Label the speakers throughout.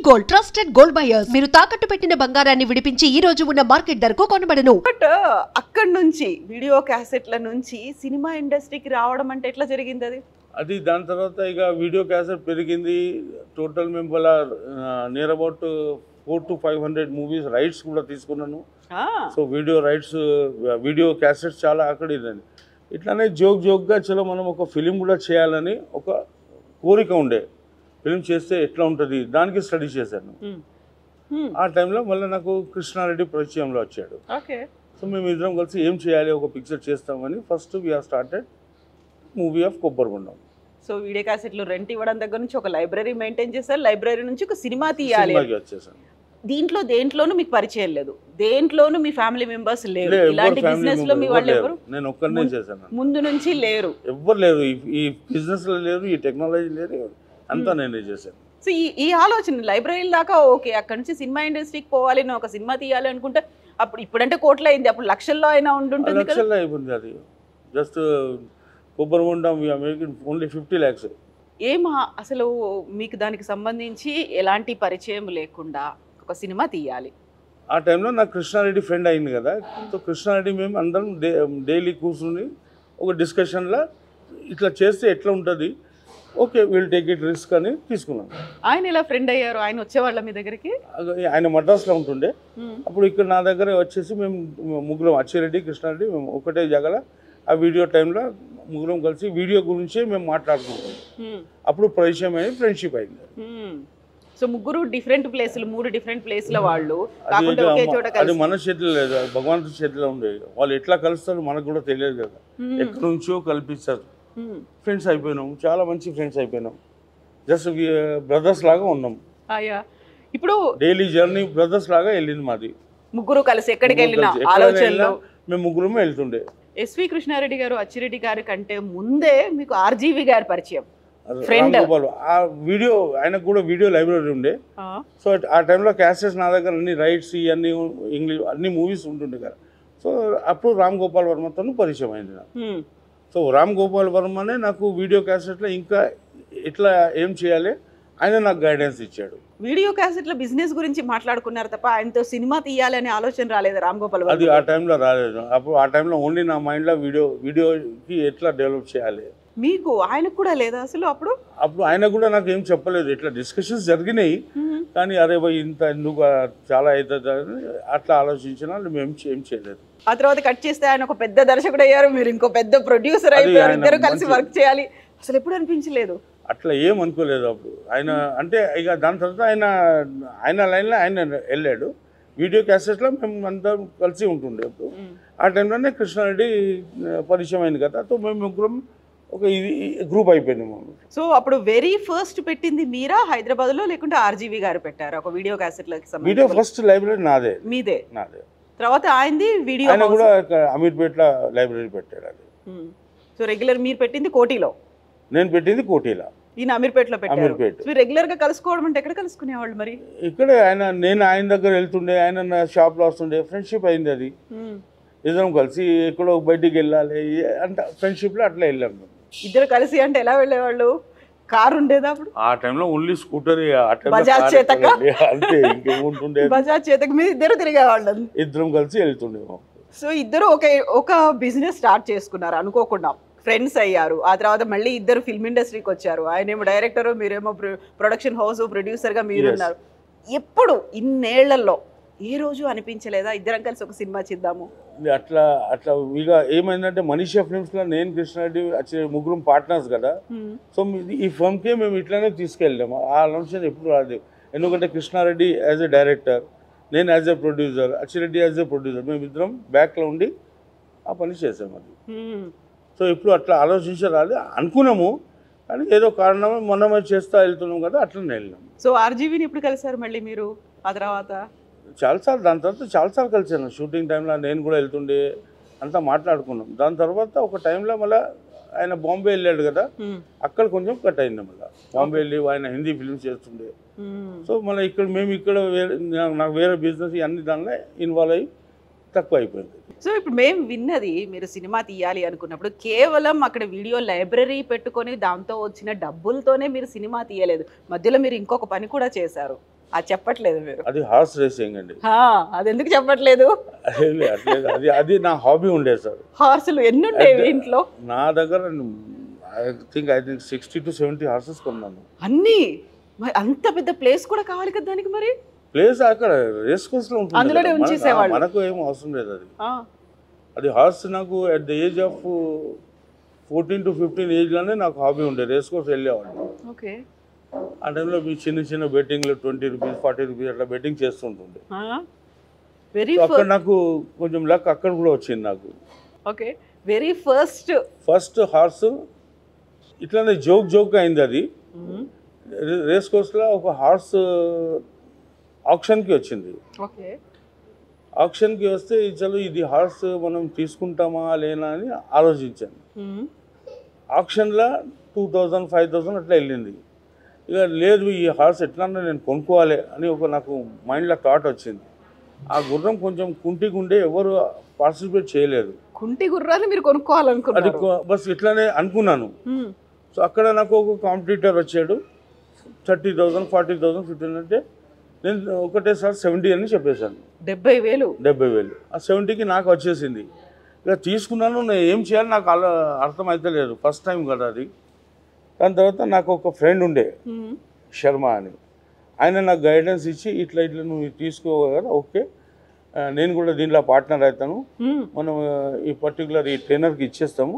Speaker 1: Gold trusted gold buyers మీరు తాకట్టు పెట్టిన బంగారాన్ని విడిపించి ఈ రోజు ఉన్న మార్కెట్ ధరకు కొనబడను.
Speaker 2: బట్ అక్కడి నుంచి వీడియో క్యాసెట్ల నుంచి సినిమా ఇండస్ట్రీకి రావడం అంటే ఎట్లా జరిగింది అది?
Speaker 3: అది దాని తర్వాత ఇక వీడియో క్యాసెట్ పెరిగింది. టోటల్ మేము వాళ్ళ near about 400 to 500 movies rights కూడా తీసుకున్నాను. So video rights video cassettes చాలా అక్కడ ఇదండి. ఇట్లానే జోక్గా చలో మనం ఒక ఫిలిం కూడా చేయాలని ఒక కోరిక ఉండే. ఫిలిం చేస్తే ఎట్లా ఉంటుంది దానికి స్టడీ చేశాను. ఆ టైంలో మళ్ళీ నాకు కృష్ణారెడ్డి పరిచయంలో వచ్చాడు. సో మేము ఇద్దరం కలిసి ఏం చేయాలి, ఒక పిక్చర్ చేస్తామని first we are started movie of Kobbari Bondam.
Speaker 2: So video క్యాసెట్లు రెంట్ ఇవ్వడం దగ్గర నుంచి ఒక లైబ్రరీ మెయింటైన్ చేశారు, లైబ్రరీ నుంచి ఒక సినిమా తీయాలి
Speaker 3: వచ్చేసాను.
Speaker 2: దేంట్లోనూ మీకు పరిచయం లేదు, దేంట్లోనూ మీ ఫ్యామిలీ మెంబర్స్ లేరు, ఇలాంటి బిజినెస్ లో మీ వాళ్ళు ఎవరు
Speaker 3: నేను ఒక్కనే చేశాను,
Speaker 2: ముందు నుంచి లేరు,
Speaker 3: ఎవ్వరు లేరు, ఈ బిజినెస్ లో లేరు, ఈ టెక్నాలజీ లేరు, అంతా నేనే చేశాను.
Speaker 2: సో ఈ ఆలోచన లైబ్రరీ దాకా ఓకే, అక్కడ నుంచి సినిమా ఇండస్ట్రీకి పోవాలి, నేను ఒక సినిమా తీయాలి అనుకుంటే అప్పుడు ఇప్పుడంటే కోట్లు అయింది, అప్పుడు లక్షల్లో అయినా ఉంటుంటుంది.
Speaker 3: లక్షల్లో అయిపోయింది అది. Just Kobbaribondam only 50 lakhs.
Speaker 2: అసలు మీకు దానికి సంబంధించి ఎలాంటి పరిచయం లేకుండా ఒక సినిమా తీయాలి
Speaker 3: ఆ టైంలో నాకు కృష్ణారెడ్డి ఫ్రెండ్ అయింది కదా. సో కృష్ణారెడ్డి మేము అందరం డైలీ కూర్చుని ఒక డిస్కషన్లో ఇట్లా చేస్తే ఎట్లా ఉంటుంది, okay will take it risk అని తీసుకున్నాను.
Speaker 2: ఆయన ఎలా ఫ్రెండ్ అయ్యారు? ఆయన వచ్చేవాళ్ళ మీ దగ్గరికి?
Speaker 3: ఆయన మద్రాసులో ఉంటుండే. అప్పుడు ఇక్కడ నా దగ్గర వచ్చేసి మేము ముగ్గురం, అచ్చిరెడ్డి కృష్ణారెడ్డి, మేము ఒకటే జగల ఆ వీడియో టైంలో ముగ్గురం కలిసి వీడియో గురించే మేము మాట్లాడుకుంటాం. అప్పుడు పరిచయం అయ్యి ఫ్రెండ్షిప్ అయింది.
Speaker 2: సో ముగ్గురు డిఫరెంట్ ప్లేసులు, 3 డిఫరెంట్ ప్లేస్ల వాళ్ళు,
Speaker 3: అది మన చేతిలో లేదు, భగవంతుడి చేతిలో ఉండేది. వాళ్ళు ఎట్లా కలుస్తారు మనకు కూడా తెలియదు కదా, ఎక్కడి నుంచో కల్పిస్తారు. ఫ్రెండ్స్ అయిపోయినాం, చాలా మంచి ఫ్రెండ్స్ అయిపోయినాం, జస్ట్ బ్రదర్స్ లాగా ఉన్నాం.
Speaker 2: ఇప్పుడు
Speaker 3: డైలీ జర్నీ బ్రదర్స్ లాగా వెళ్ళింది మాది.
Speaker 2: ముగ్గురు కలిసి ఎక్కడికి వెళ్ళినా ఆలోచనలో
Speaker 3: మేము ముగ్గురమే వెళ్తుండే.
Speaker 2: ఎస్వి కృష్ణారెడ్డి గారు, అచ్చిరెడ్డి గారి కంటే ముందే మీకు ఆర్జీవి గారి పరిచయం, ఫ్రెండ్.
Speaker 3: ఆ వీడియో ఆయనకు కూడా వీడియో లైబ్రరీ ఉండే. సో ఆ టైంలో క్యాసెట్స్ నా దగ్గర అన్ని రైట్స్ ఇవన్నీ ఇంగ్లీష్ అన్ని మూవీస్ ఉంటుండే కదా. సో అప్పుడు రామ్ గోపాల్ వర్మతో పరిచయం అయింది నాకు. సో రామ్ గోపాల్ వర్మనే నాకు వీడియో క్యాసెట్లో ఇంకా ఎట్లా ఏం చేయాలి ఆయన నాకు గైడెన్స్ ఇచ్చాడు.
Speaker 2: వీడియో క్యాసెట్ల బిజినెస్ గురించి మాట్లాడుకున్నారు తప్ప ఆయనతో సినిమా తీయాలి అనే ఆలోచన రాలేదు రామ్ గోపాల్ వర్మ?
Speaker 3: అది ఆ టైంలో రాలేదు. అప్పుడు ఆ టైంలో ఓన్లీ నా మైండ్లో వీడియోకి ఎట్లా డెవలప్ చేయాలి.
Speaker 2: మీకు ఆయనకు కూడా లేదా అసలు?
Speaker 3: అప్పుడు ఆయన కూడా నాకు ఏం చెప్పలేదు. ఇట్లా డిస్కషన్స్ జరిగినాయి కానీ అరే భయ్ ఇంత ఎందుకు చాలా అవుతుంది అని అట్లా ఆలోచించినా మేము ఏం చేయలేదు.
Speaker 2: ఆ తర్వాత కట్ చేస్తే ఆయన ఒక పెద్ద దర్శకుడు అయ్యారు, మీరు ఇంకో పెద్ద ప్రొడ్యూసర్ అయిపోయారు, ఇద్దరు కలిసి వర్క్ చేయాలి. అసలు ఎప్పుడు అనిపించలేదు?
Speaker 3: అట్లా ఏం అనుకోలేదు అప్పుడు. ఆయన అంటే ఇక దాని తర్వాత ఆయన లైన్లో ఆయన వెళ్ళాడు. వీడియో క్యాసెట్లో మేము అంతా కలిసి ఉంటుండే. అప్పుడు ఆ టైంలోనే కృష్ణారెడ్డి పరిచయం అయింది కదా. సో మేము ముగ్గురం ఒక గ్రూప్ అయిపోయినాము.
Speaker 2: సో అప్పుడు వెరీ ఫస్ట్ పెట్టింది మీరా హైదరాబాద్లో, లేకుంటే ఆర్జీవి గారు పెట్టారు ఒక వీడియో క్యాసెట్లకి సంబంధించి?
Speaker 3: వీడియో ఫస్ట్ లైబ్రరీ నాదే.
Speaker 2: మీదే?
Speaker 3: నాదే.
Speaker 2: తర్వాత ఆయనది వీడియో,
Speaker 3: ఆయన కూడా అమీర్పేట్లో లైబ్రరీ పెట్టాడు అది.
Speaker 2: సో రెగ్యులర్ మీరు పెట్టింది కోటిలో,
Speaker 3: నేను పెట్టింది కోటిలో,
Speaker 2: ఈయన అమీర్పేట్లో పెట్టారు.
Speaker 3: అమీర్పేట్.
Speaker 2: మీరు రెగ్యులర్ గా కలుసుకోవడం అంటే ఎక్కడ కలుసుకునేవాళ్ళు మరి?
Speaker 3: ఇక్కడే నేను ఆయన దగ్గర వెళ్తుండే, ఆయన నా షాప్లో వస్తుండే, ఫ్రెండ్షిప్ అయింది అది. ఇద్దరం కలిసి ఎక్కడో బయటికి వెళ్ళాలి అంటే ఫ్రెండ్షిప్లో అట్లా వెళ్ళాము.
Speaker 2: ఇద్దరు కలిసి అంటే ఎలా వెళ్ళేవాళ్ళు? కారు ఉండేదా అప్పుడు?
Speaker 3: ఆ టైంలో ఓన్లీ స్కూటర్,
Speaker 2: బజాజ్ చేతక
Speaker 3: అంతే, ఇంకేముంటుండే.
Speaker 2: బజాజ్ చేతక మీద ఇద్దరు తిరిగేవాళ్ళు,
Speaker 3: ఇద్దరం కలిసి వెళ్తుండేమో.
Speaker 2: సో ఇద్దరు ఒక బిజినెస్ స్టార్ట్ చేసుకున్నారు అనుకోకుండా, ఫ్రెండ్స్ అయ్యారు. ఆ తర్వాత మళ్ళీ ఇద్దరు ఫిల్మ్ ఇండస్ట్రీకి వచ్చారు. ఆయనేమో డైరెక్టర్, మీరేమో ప్రొడక్షన్ హౌస్ ప్రొడ్యూసర్గా మీరున్నారు. ఎప్పుడు ఇన్నేళ్లలో ఏ రోజు అనిపించలేదా ఇద్దరం కలిసి ఒక సినిమా చేద్దాము?
Speaker 3: అట్లా ఇక ఏమైందంటే మనీషా ఫిల్మ్స్లో నేను కృష్ణారెడ్డి ముగ్గురం పార్ట్నర్స్ కదా. సో ఈ ఫిల్మ్కే మేము ఇట్లానే తీసుకెళ్ళాము. ఆ ఆలోచన ఎప్పుడు రాలేదు. ఎందుకంటే కృష్ణారెడ్డి యాజ్ ఎ డైరెక్టర్, నేను as a producer, Achi Reddy as a producer, మేము ఇద్దరం బ్యాక్లో ఉండి ఆ పని చేసాము అది. సో ఇప్పుడు అట్లా ఆలోచించరాలి అనుకున్నాము కానీ ఏదో కారణం మనమే చేస్తా వెళ్తున్నాం కదా, అట్లనే వెళ్ళాము.
Speaker 2: సో ఆర్జీవీని ఎప్పుడు కలిసారు మళ్ళీ మీరు? ఆ తర్వాత
Speaker 3: చాలాసార్లు, దాని తర్వాత చాలాసార్లు కలిసాను. షూటింగ్ టైంలో నేను కూడా వెళ్తుండే, అంతా మాట్లాడుకున్నాం. దాని తర్వాత ఒక టైంలో మళ్ళీ ఆయన బాంబే వెళ్ళాడు కదా, అక్కడ కొంచెం కట్ అయింది. మళ్ళీ బాంబే వెళ్ళి ఆయన హిందీ ఫిల్మ్స్ చేస్తుండే. సో మళ్ళీ మేము ఇక్కడ నాకు వేరే బిజినెస్ అన్ని దానిలో ఇన్వాల్వ్ అయ్యి తక్కువ అయిపోయింది.
Speaker 2: సో ఇప్పుడు మేము విన్నది, మీరు సినిమా తీయాలి అనుకున్నప్పుడు కేవలం అక్కడ వీడియో లైబ్రరీ పెట్టుకొని దాంతో వచ్చిన డబ్బులతోనే మీరు సినిమా తీయలేదు, మధ్యలో మీరు ఇంకొక పని కూడా చేశారు. అది చెప్పట్లేదు మీరు.
Speaker 3: అది హార్స్ రేసింగ్ అండి.
Speaker 2: అది ఎందుకు చెప్పట్లేదు?
Speaker 3: అది అది నా హాబీ ఉండేది సార్.
Speaker 2: హార్సులు ఎన్ని ఉండేవి ఇంట్లో? నా దగ్గర
Speaker 3: ఐ థింక్ 60 to 70 హార్సెస్ కొన్నాను.
Speaker 2: అన్ని మరి అంత పెద్ద ప్లేస్ కూడా కావాలి కదా దానికి. మరి
Speaker 3: ప్లేస్ అక్కడ రేస్ కోర్స్ లో ఉంటుంది,
Speaker 2: అందులోనే ఉంచేసేవాళ్ళు.
Speaker 3: మనకు ఏం అవసరం లేదు అది. అది హార్స్ నాకు at the age of 14 to 15 ఏజ్లోనే నాకు హాబీ ఉండే, రేస్ కోర్స్ వెళ్ళేవాళ్ళు.
Speaker 2: ఓకే.
Speaker 3: ఆ టైంలో మీ చిన్న చిన్న బెట్టింగ్లు 20 రూపీస్ 40 రూపీస్ అట్లా బెట్టింగ్ చేస్తుంటుండే. అక్కడ నాకు కొంచెం లక్ అక్కడ కూడా వచ్చింది నాకు.
Speaker 2: ఓకే. వెరీ ఫస్ట్
Speaker 3: హార్స్ ఇట్లానే జోక్ అయింది. అది రేస్ కోర్స్లో ఒక హార్స్ ఆప్షన్కి వచ్చింది.
Speaker 2: ఓకే.
Speaker 3: ఆప్షన్కి వస్తే చలో ఇది హార్స్ మనం తీసుకుంటామా లేనా అని ఆలోచించాను. ఆప్షన్లో 2000 5000 అట్లా వెళ్ళింది. ఇక లేదు ఈ హార్స్ ఎట్లన్నా నేను కొనుక్కోవాలి అని ఒక నాకు మైండ్లో థాట్ వచ్చింది. ఆ గుర్రం కొంచెం కుంటిగుండే ఎవరు పార్టిసిపేట్ చేయలేదు.
Speaker 2: కుంటి గుర్రాన్ని మీరు కొనుక్కోవాలనుకున్నారు?
Speaker 3: అది బస్ ఇట్లానే అనుకున్నాను. సో అక్కడ నాకు ఒక కాంపిటీటర్ వచ్చాడు. 30,000 40,000 15 అంటే నేను ఒకటేసారి 70 అని చెప్పేశాను. 70,000 ఆ 70కి నాకు వచ్చేసింది. ఇక తీసుకున్నాను. నేను ఏం చేయాలి నాకు అలా అర్థం అయితే లేదు, ఫస్ట్ టైం కదా అది. దాని తర్వాత నాకు ఒక ఫ్రెండ్ ఉండే శర్మ అని, ఆయన నాకు గైడెన్స్ ఇచ్చి ఇట్లా నువ్వు తీసుకోగలరా, ఓకే నేను కూడా దీంట్లో పార్ట్నర్ అవుతాను, మనం ఈ పర్టికులర్ ఈ ట్రైనర్కి ఇచ్చేస్తాము,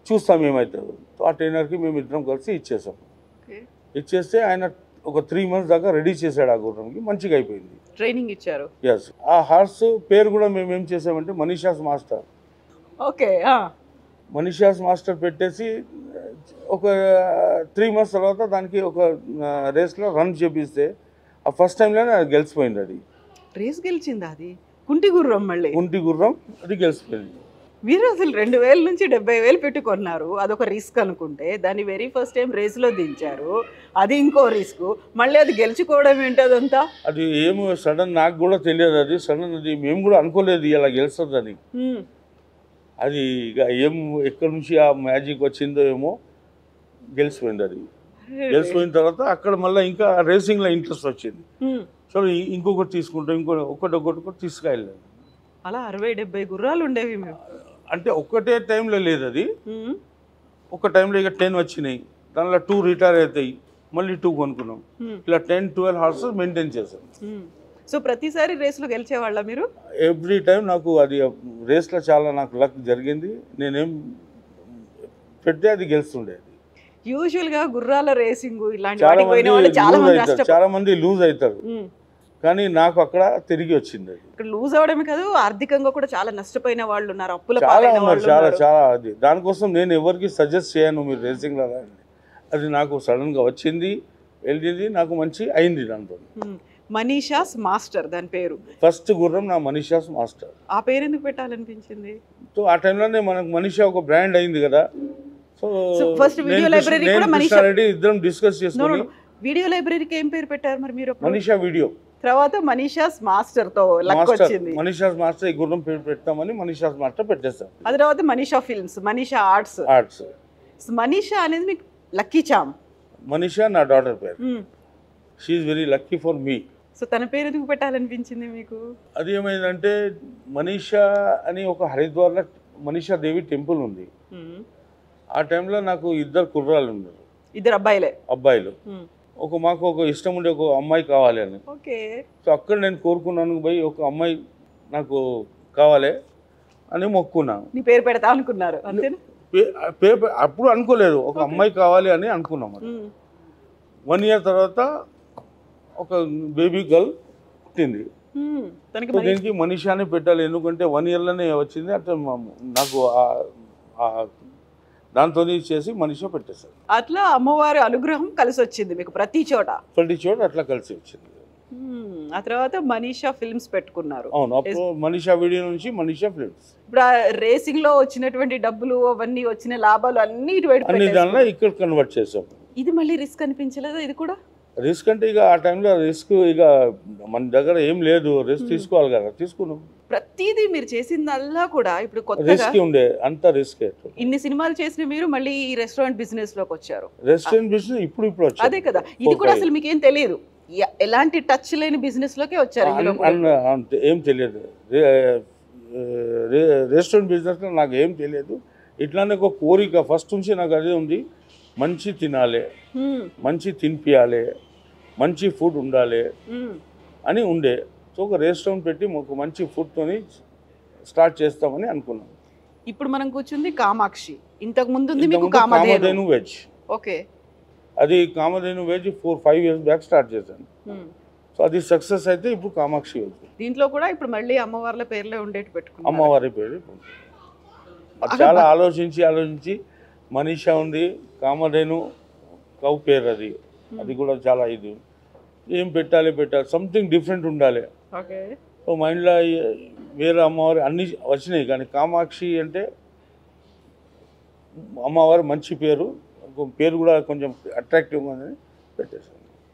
Speaker 3: చూస్తాం ఏమవుతుందో. ఆ ట్రైనర్కి మేము ఇద్దరం కలిసి ఇచ్చేసాము. ఇచ్చేస్తే ఆయన ఒక 3 months దాకా రెడీ చేశాడు. ఆ గుర్రంకి మంచిగా అయిపోయింది,
Speaker 2: ట్రైనింగ్ ఇచ్చారు.
Speaker 3: ఎస్. ఆ హార్స్ పేరు కూడా మేము ఏం చేసామంటే Manisha's master.
Speaker 2: Okay.
Speaker 3: Manisha's master పెట్టేసి ఒక 3 months తర్వాత దానికి ఒక రేస్లో రన్ చేపిస్తే ఆ ఫస్ట్ టైంలోనే అది గెలిచిపోయింది. అది
Speaker 2: రేస్ గెలిచింది. అది కుంటి గుర్రం, మళ్ళీ కుంటి
Speaker 3: గుర్రం, అది గెలిచిపోయింది.
Speaker 2: మీరు అసలు 2000 నుంచి 70,000 పెట్టుకున్నారు. అదొక రిస్క్ అనుకుంటే దాన్ని వెరీ ఫస్ట్ టైం రేస్లో దించారు, అది ఇంకో రిస్క్. మళ్ళీ అది గెలుచుకోవడం ఏంటి అదంతా?
Speaker 3: అది ఏమో సడన్, నాకు కూడా తెలియదు. అది సడన్, అది మేము కూడా అనుకోలేదు ఇలా గెలుస్తుందని. అది ఇక ఏం ఎక్కడి నుంచి ఆ మ్యాజిక్ వచ్చిందో ఏమో గెలిచిపోయింది. అది గెలిచిపోయిన తర్వాత అక్కడ మళ్ళీ ఇంకా రేసింగ్లో ఇంట్రెస్ట్ వచ్చింది. సో ఇంకొకటి తీసుకుంటాం, ఒకటి తీసుకెళ్ళాను.
Speaker 2: అలా 60-70 గుర్రాలు ఉండేవి మేము.
Speaker 3: అంటే ఒక్కటే టైంలో లేదు, అది ఒక టైంలో ఇక 10 వచ్చినాయి, దానిలో 2 రిటైర్ అవుతాయి, మళ్ళీ 2 కొనుక్కున్నాం. ఇలా 10-12 హార్సెస్ మెయింటైన్ చేశాం.
Speaker 2: సో ప్రతిసారి రేస్లో గెలిచేవాళ్ళ మీరు?
Speaker 3: ఎవ్రీ టైం నాకు అది రేస్లో చాలా నాకు లక్ జరిగింది. నేనేం పెడితే అది గెలుస్తుండేది.
Speaker 2: యూజువల్గా గుర్రాల రేసింగ్ ఇలాంటి
Speaker 3: చాలా మంది లూజ్ అవుతారు, కానీ నాకు అక్కడ తిరిగి వచ్చింది.
Speaker 2: ఇక్కడ లూజ్ అవడమే కాదు, ఆర్థికంగా కూడా చాలా నష్టపోయిన వాళ్ళు ఉన్నారు, అప్పుల
Speaker 3: చాలా ఉన్నారు, చాలా. అది దానికోసం నేను ఎవరికి సజెస్ట్ చేయను మీరు రేసింగ్లో. అది నాకు సడన్గా వచ్చింది, వెళ్ళింది, నాకు మంచి అయింది. దాంతో
Speaker 2: మనీషాస్ మాస్టర్ దాని పేరు.
Speaker 3: ఫస్ట్ గుర్రం నా మనీషాస్ మాస్టర్.
Speaker 2: ఆ పేరు ఎందుకు పెట్టాలనిపించింది?
Speaker 3: సో ఆ టైంలోనే మనకు మనీషా ఒక బ్రాండ్ అయింది కదా. సో
Speaker 2: ఫస్ట్ వీడియో లైబ్రరీ కూడా మనీషా
Speaker 3: రెడ్డి ఇద్దరం డిస్కస్ చేసుకుని
Speaker 2: వీడియో లైబ్రరీకి ఏం పేరు పెట్టారు మరి మీరు?
Speaker 3: మనీషా వీడియో.
Speaker 2: తర్వాత మనీషాస్ మాస్టర్ తో లక్ వచ్చింది.
Speaker 3: మనీషాస్ మాస్టర్ ఈ గుర్రం పేరు పెడతామని మనీషాస్ మాస్టర్ పెట్టేస్తాం.
Speaker 2: ఆ తర్వాత మనీషా ఫిల్మ్స్, మనీషా ఆర్ట్స్. మనీషా అనేది మీకు లక్కీ చామ్.
Speaker 3: మనీషా నా డాటర్ పేరు. She is very lucky for me.
Speaker 2: So తన పేరు ఎందుకు పెట్టాలనిపించింది మీకు?
Speaker 3: అది ఏమైందంటే మనీషా అని ఒక హరిద్వార్లో మనీషా దేవి టెంపుల్ ఉంది. ఆ టైంలో నాకు 2 కుర్రాళ్ళు ఉన్నారు,
Speaker 2: 2 అబ్బాయిలు.
Speaker 3: మాకు ఒక ఇష్టం ఉండే ఒక అమ్మాయి కావాలి అని. సో అక్కడ నేను కోరుకున్నాను, పోయి ఒక అమ్మాయి నాకు కావాలి అని మొక్కున్నాను.
Speaker 2: నీ పేరు పెడతా అనుకున్నారు అంతేనా?
Speaker 3: అప్పుడు అనుకోలేదు, ఒక అమ్మాయి కావాలి అని అనుకున్నాం. 1 year తర్వాత ఒక బేబీ గర్ల్ పుట్టింది. దీనికి మనీషానే పెట్టాలి, ఎందుకంటే 1 yearలోనే వచ్చింది. అట్లా నాకు దాంతో చేసి మనీషా పెట్టేశారు.
Speaker 2: అట్లా అమ్మవారి అనుగ్రహం కలిసి వచ్చింది మీకు ప్రతి చోట
Speaker 3: అట్లా కలిసి వచ్చింది.
Speaker 2: ఆ తర్వాత మనీషా ఫిల్మ్స్ పెట్టుకున్నారు.
Speaker 3: అవును, అప్పుడు మనీషా వీడియో నుంచి మనీషా ఫిల్మ్స్.
Speaker 2: ఇప్పుడు రేసింగ్ లో వచ్చినటువంటి డబ్బులు అవన్నీ వచ్చిన లాభాలు అన్ని
Speaker 3: దానిలో ఇక్కడ కన్వర్ట్ చేసాం.
Speaker 2: ఇది మళ్ళీ రిస్క్ అనిపించలేదా? ఇది కూడా
Speaker 3: రిస్క్ అంటే ఇక ఆ టైంలో రిస్క్ ఇక మన దగ్గర ఏం లేదు, రిస్క్ తీసుకోవాలి కదా, తీసుకున్నాం.
Speaker 2: ప్రతిదీ మీరు చేసిందల్లా కూడా ఇప్పుడు కొత్తగా
Speaker 3: రిస్క్ ఉండే, అంత రిస్క్.
Speaker 2: ఇన్ని సినిమాలు చేసిన మీరు మళ్ళీ ఈ రెస్టారెంట్ బిజినెస్ లోకి వచ్చారు.
Speaker 3: రెస్టారెంట్ బిజినెస్ ఇప్పుడు
Speaker 2: అదే కదా, ఇది కూడా అసలు మీకేం తెలియదు. ఎలాంటి టచ్ లేని బిజినెస్ లోకి వచ్చారు ఇందులో కూడా.
Speaker 3: అంతే ఏం తెలియదు. రెస్టారెంట్ బిజినెస్లో నాకు ఏం తెలియదు. ఇట్లానే ఒక కోరిక ఫస్ట్ నుంచి నాకు అదే ఉంది, మంచి తినాలి, మంచి తినిపియాలి, మంచి ఫుడ్ ఉండాలి అని ఉండే. సో ఒక రెస్టారెంట్ పెట్టి ఒక మంచి ఫుడ్తోని స్టార్ట్ చేస్తామని అనుకున్నాం.
Speaker 2: ఇప్పుడు మనం కూర్చుంది కామాక్షి, ఇంతకు ముందు ఉంది మీకు
Speaker 3: కామధేను వెజ్.
Speaker 2: ఓకే,
Speaker 3: అది Kamadhenu veg 4-5 years back start చేశాను. సో అది సక్సెస్ అయితే ఇప్పుడు కామాక్షి వెజ్.
Speaker 2: దీంట్లో కూడా ఇప్పుడు మళ్ళీ అమ్మవార్ల పేర్లే ఉండేటి పెట్టుకున్నాం.
Speaker 3: అమ్మవారి పేరు అది చాలా ఆలోచించి మనీషా ఉంది, కామధేను కౌ పేరు, అది కూడా చాలా ఇది ఏం పెట్టాలి సంథింగ్ డిఫరెంట్ ఉండాలి. సో మైండ్లో వేరే అమ్మవారు అన్నీ వచ్చినాయి, కానీ కామాక్షి అంటే అమ్మవారు మంచి పేరు కూడా కొంచెం అట్రాక్టివ్గా పెట్టేశాను.